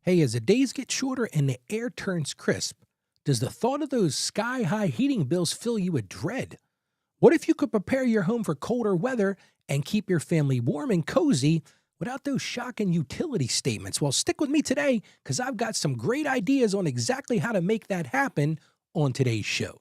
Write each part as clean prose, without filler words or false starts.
Hey, as the days get shorter and the air turns crisp, does the thought of those sky high heating bills fill you with dread? What if you could prepare your home for colder weather and keep your family warm and cozy without those shocking utility statements? Well, stick with me today because I've got some great ideas on exactly how to make that happen on today's show.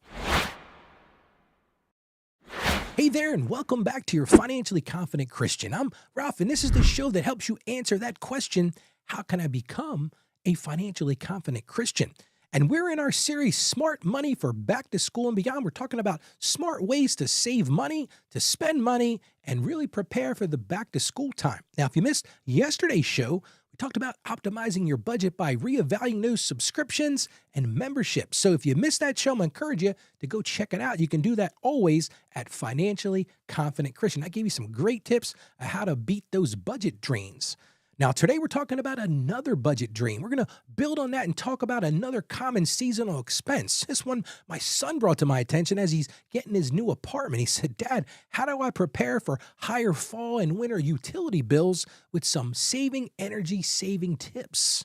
Hey there, and welcome back to your Financially Confident Christian. I'm Ralph, and this is the show that helps you answer that question: how can I become a financially confident Christian? And we're in our series, Smart Money for Back to School and Beyond. We're talking about smart ways to save money, to spend money, and really prepare for the back to school time. Now, if you missed yesterday's show, we talked about optimizing your budget by reevaluating those subscriptions and memberships. So if you missed that show, I encourage you to go check it out. You can do that always at Financially Confident Christian. I gave you some great tips on how to beat those budget drains. Now, today we're talking about another budget drain. We're going to build on that and talk about another common seasonal expense. This one my son brought to my attention as he's getting his new apartment. He said, "Dad, how do I prepare for higher fall and winter utility bills with some energy saving tips?"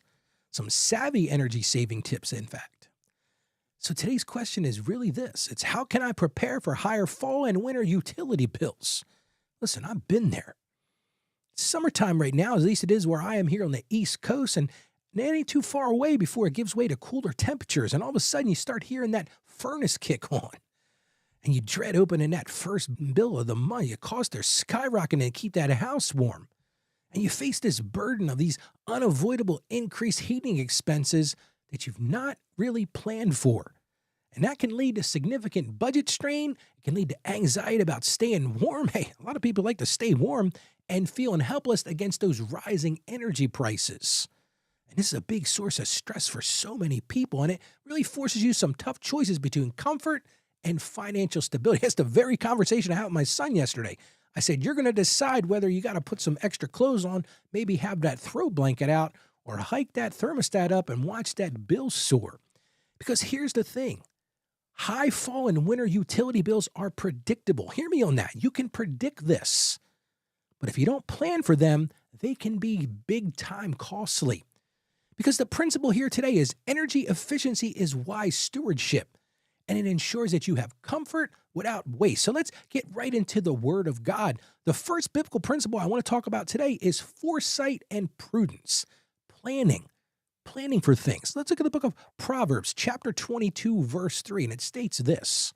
Some savvy energy saving tips, in fact. So today's question is really this. It's how can I prepare for higher fall and winter utility bills? Listen, I've been there. Summertime right now, at least it is where I am here on the East Coast, and it ain't too far away before it gives way to cooler temperatures, and all of a sudden you start hearing that furnace kick on, and you dread opening that first bill of the month. Your costs are skyrocketing to keep that house warm, and you face this burden of these unavoidable increased heating expenses that you've not really planned for. And that can lead to significant budget strain. It can lead to anxiety about staying warm. Hey, a lot of people like to stay warm and feeling helpless against those rising energy prices. And this is a big source of stress for so many people, and it really forces you some tough choices between comfort and financial stability. That's the very conversation I had with my son yesterday. I said, you're going to decide whether you got to put some extra clothes on, maybe have that throw blanket out, or hike that thermostat up and watch that bill soar. Because here's the thing. High fall and winter utility bills are predictable. Hear me on that. You can predict this. But if you don't plan for them, they can be big time costly. Because the principle here today is energy efficiency is wise stewardship, and it ensures that you have comfort without waste. So let's get right into the Word of God. The first biblical principle I want to talk about today is foresight and prudence, planning for things. Let's look at the book of Proverbs, chapter 22, verse 3, and it states this: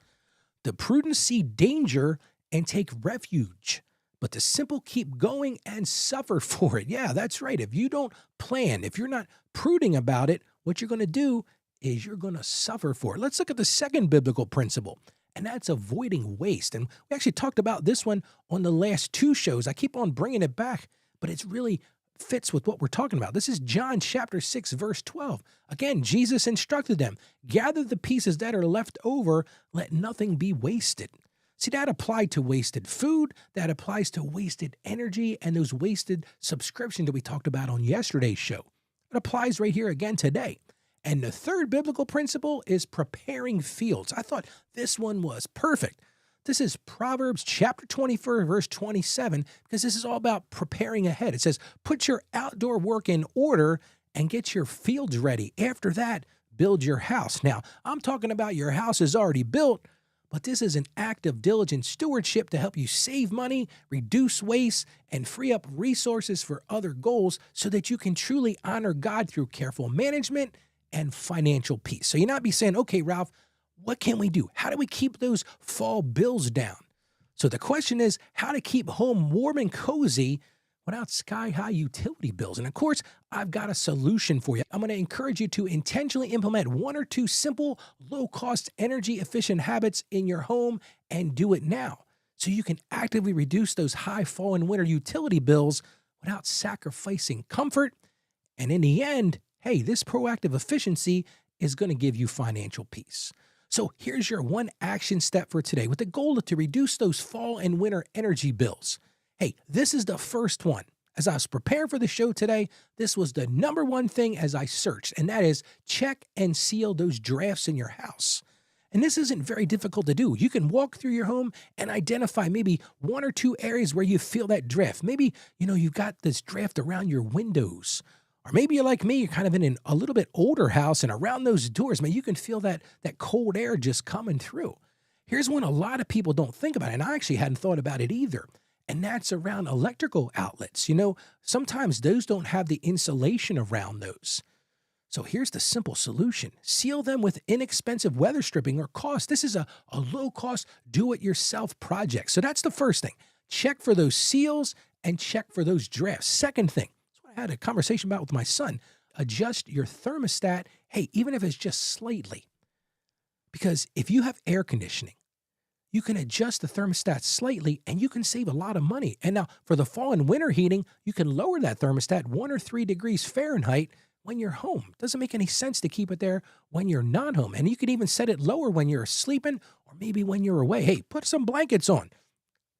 "The prudent see danger and take refuge, but the simple keep going and suffer for it." Yeah, that's right. If you don't plan, if you're not prudent about it, what you're going to do is you're going to suffer for it. Let's look at the second biblical principle, and that's avoiding waste. And we actually talked about this one on the last two shows. I keep on bringing it back, but it's really fits with what we're talking about. This is John chapter 6, verse 12. Again, Jesus instructed them, "Gather the pieces that are left over, let nothing be wasted." See, that applied to wasted food, that applies to wasted energy, and those wasted subscriptions that we talked about on yesterday's show. It applies right here again today. And the third biblical principle is preparing fields. I thought this one was perfect. This is Proverbs chapter 24, verse 27, because this is all about preparing ahead. It says, "Put your outdoor work in order and get your fields ready. After that, build your house." Now, I'm talking about your house is already built, but this is an act of diligent stewardship to help you save money, reduce waste, and free up resources for other goals so that you can truly honor God through careful management and financial peace. So you're not be saying, "Okay, Ralph, what can we do? How do we keep those fall bills down?" So the question is how to keep home warm and cozy without sky-high utility bills. And of course, I've got a solution for you. I'm going to encourage you to intentionally implement one or two simple, low-cost, energy-efficient habits in your home and do it now, so you can actively reduce those high fall and winter utility bills without sacrificing comfort. And in the end, hey, this proactive efficiency is going to give you financial peace. So here's your one action step for today with the goal to reduce those fall and winter energy bills. Hey, this is the first one. As I was preparing for the show today, this was the number one thing as I searched, and that is check and seal those drafts in your house. And this isn't very difficult to do. You can walk through your home and identify maybe one or two areas where you feel that draft. Maybe, you've got this draft around your windows, Or maybe you're like me, you're kind of in a little bit older house, and around those doors, man, you can feel that cold air just coming through. Here's one a lot of people don't think about, and I actually hadn't thought about it either. And that's around electrical outlets. Sometimes those don't have the insulation around those. So here's the simple solution. Seal them with inexpensive weather stripping or cost. This is a low-cost, do-it-yourself project. So that's the first thing. Check for those seals and check for those drafts. Second thing, that's what I had a conversation about with my son. Adjust your thermostat, hey, even if it's just slightly. Because if you have air conditioning, you can adjust the thermostat slightly and you can save a lot of money. And now for the fall and winter heating, you can lower that thermostat 1 or 3 degrees Fahrenheit when you're home. It doesn't make any sense to keep it there when you're not home. And you can even set it lower when you're sleeping or maybe when you're away. Hey, put some blankets on.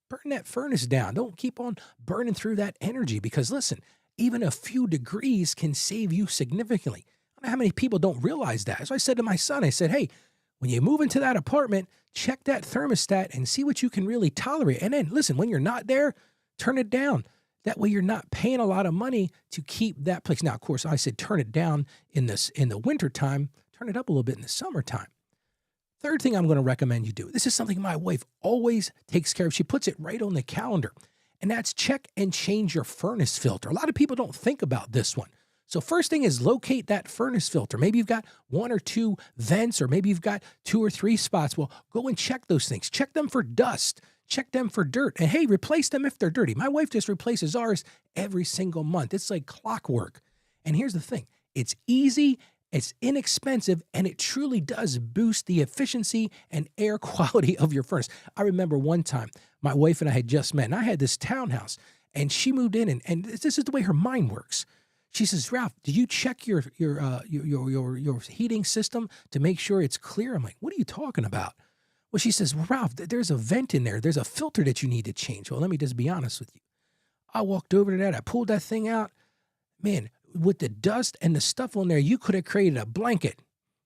Burn that furnace down. Don't keep on burning through that energy because listen, even a few degrees can save you significantly. I don't know how many people don't realize that. So I said to my son, I said, hey, when you move into that apartment, check that thermostat and see what you can really tolerate. And then listen, when you're not there, turn it down. That way you're not paying a lot of money to keep that place. Now, of course, I said turn it down in the wintertime, turn it up a little bit in the summertime. Third thing I'm going to recommend you do. This is something my wife always takes care of. She puts it right on the calendar. And that's check and change your furnace filter. A lot of people don't think about this one. So first thing is locate that furnace filter. Maybe you've got 1 or 2 vents, or maybe you've got 2 or 3 spots. Well, go and check those things. Check them for dust. Check them for dirt. And hey, replace them if they're dirty. My wife just replaces ours every single month. It's like clockwork. And here's the thing. It's easy, it's inexpensive, and it truly does boost the efficiency and air quality of your furnace. I remember one time my wife and I had just met, and I had this townhouse, and she moved in, and this is the way her mind works. She says, Ralph, did you check your heating system to make sure it's clear? I'm like, what are you talking about? Well, she says, well, Ralph, there's a vent in there. There's a filter that you need to change. Well, let me just be honest with you. I walked over to that. I pulled that thing out. Man, with the dust and the stuff on there, you could have created a blanket.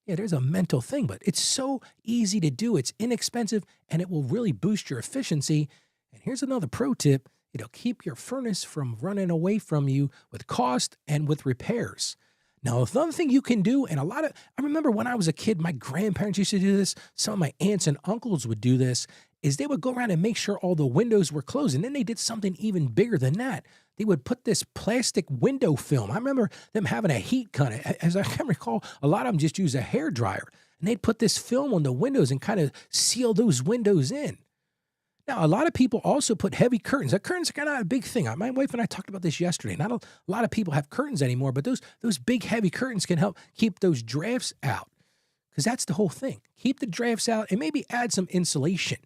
Yeah, there's a mental thing, but it's so easy to do. It's inexpensive, and it will really boost your efficiency. And here's another pro tip. It'll keep your furnace from running away from you with cost and with repairs. Now, another thing you can do, and I remember when I was a kid, my grandparents used to do this. Some of my aunts and uncles would do this, is they would go around and make sure all the windows were closed. And then they did something even bigger than that. They would put this plastic window film. I remember them having a heat gun. As I can recall, a lot of them just use a hairdryer. And they'd put this film on the windows and kind of seal those windows in. Now, a lot of people also put heavy curtains. Curtains are kind of a big thing. My wife and I talked about this yesterday. Not a lot of people have curtains anymore, but those big, heavy curtains can help keep those drafts out. Because that's the whole thing. Keep the drafts out and maybe add some insulation.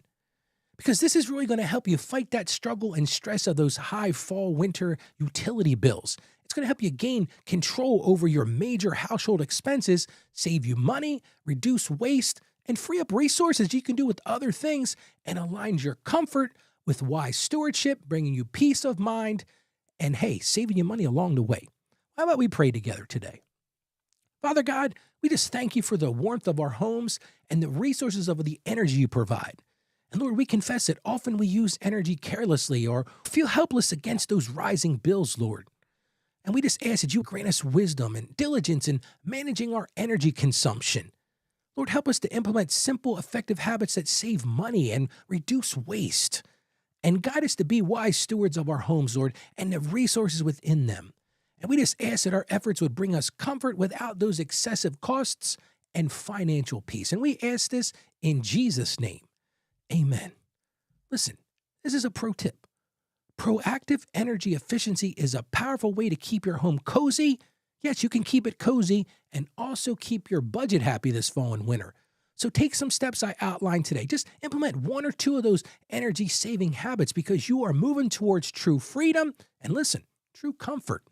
Because this is really going to help you fight that struggle and stress of those high fall, winter utility bills. It's going to help you gain control over your major household expenses, save you money, reduce waste, and free up resources you can do with other things, and aligns your comfort with wise stewardship, bringing you peace of mind, and hey, saving you money along the way. How about we pray together today? Father God, we just thank you for the warmth of our homes and the resources of the energy you provide. And Lord, we confess that often we use energy carelessly or feel helpless against those rising bills, Lord. And we just ask that you grant us wisdom and diligence in managing our energy consumption. Lord, help us to implement simple, effective habits that save money and reduce waste. And guide us to be wise stewards of our homes, Lord, and the resources within them. And we just ask that our efforts would bring us comfort without those excessive costs and financial peace. And we ask this in Jesus' name. Amen. Listen, this is a pro tip. Proactive energy efficiency is a powerful way to keep your home cozy. Yes, you can keep it cozy and also keep your budget happy this fall and winter. So take some steps I outlined today. Just implement 1 or 2 of those energy-saving habits because you are moving towards true freedom and listen, true comfort.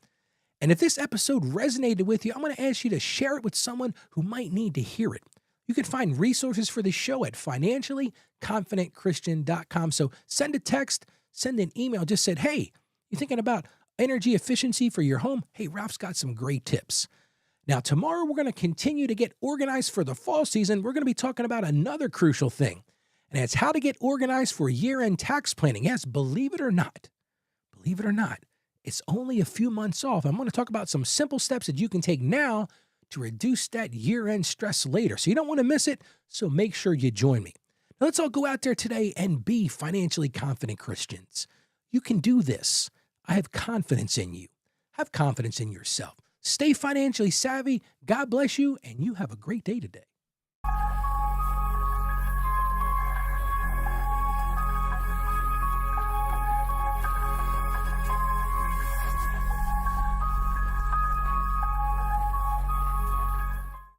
And if this episode resonated with you, I'm going to ask you to share it with someone who might need to hear it. You can find resources for the show at financiallyconfidentchristian.com. So send a text, send an email, just said, hey, you thinking about energy efficiency for your home? Hey, Ralph's got some great tips. Now, tomorrow we're going to continue to get organized for the fall season. We're going to be talking about another crucial thing, and it's how to get organized for year-end tax planning. Yes, believe it or not, It's only a few months off. I'm going to talk about some simple steps that you can take now to reduce that year-end stress later. So you don't want to miss it, so make sure you join me. Now let's all go out there today and be financially confident Christians. You can do this. I have confidence in you. Have confidence in yourself. Stay financially savvy. God bless you, and you have a great day today.